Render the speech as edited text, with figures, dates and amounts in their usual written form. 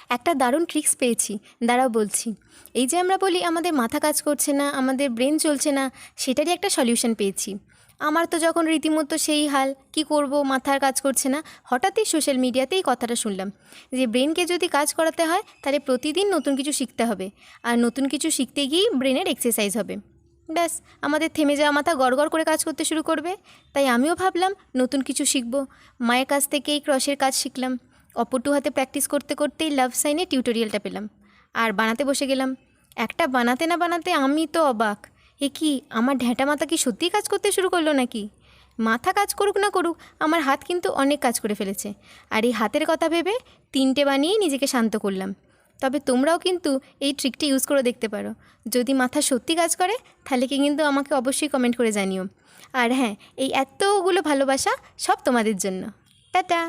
একটা দারুণ ট্রিক্স পেয়েছি, দাঁড়াও বলছি। এই যে আমরা বলি আমাদের মাথা কাজ করছে না, আমাদের ব্রেন চলছে না, সেটারই একটা সলিউশন পেয়েছি। আমার তো যখন রীতিমতো সেই হাল, কি করব, মাথার কাজ করছে না, হঠাৎই সোশ্যাল মিডিয়াতেই কথাটা শুনলাম যে ব্রেনকে যদি কাজ করাতে হয় তাহলে প্রতিদিন নতুন কিছু শিখতে হবে, আর নতুন কিছু শিখতে গিয়েই ব্রেনের এক্সারসাইজ হবে। ব্যাস, আমাদের থেমে যাওয়া মাথা গড়গড় করে কাজ করতে শুরু করবে। তাই আমিও ভাবলাম নতুন কিছু শিখব। মায়ের কাছ থেকেই ক্রশের কাজ শিখলাম। অপটু হাতে প্র্যাকটিস করতে করতেই লাভ সাইনের টিউটোরিয়ালটা পেলাম, আর বানাতে বসে গেলাম। একটা বানাতে না বানাতে আমি তো অবাক। এ কি, আমার ঢ্যাঁটা মাথা কি সত্যিই কাজ করতে শুরু করলো নাকি? মাথা কাজ করুক না করুক, আমার হাত কিন্তু অনেক কাজ করে ফেলেছে। আর এই হাতের কথা ভেবে 3টে বানিয়েই নিজেকে শান্ত করলাম। তবে তোমরাও কিন্তু এই ট্রিকটি ইউজ করে দেখতে পারো। যদি মাথা সত্যি কাজ করে তাহলে কিন্তু আমাকে অবশ্যই কমেন্ট করে জানিও। আর হ্যাঁ, এই এতগুলো ভালোবাসা সব তোমাদের জন্য। টাটা।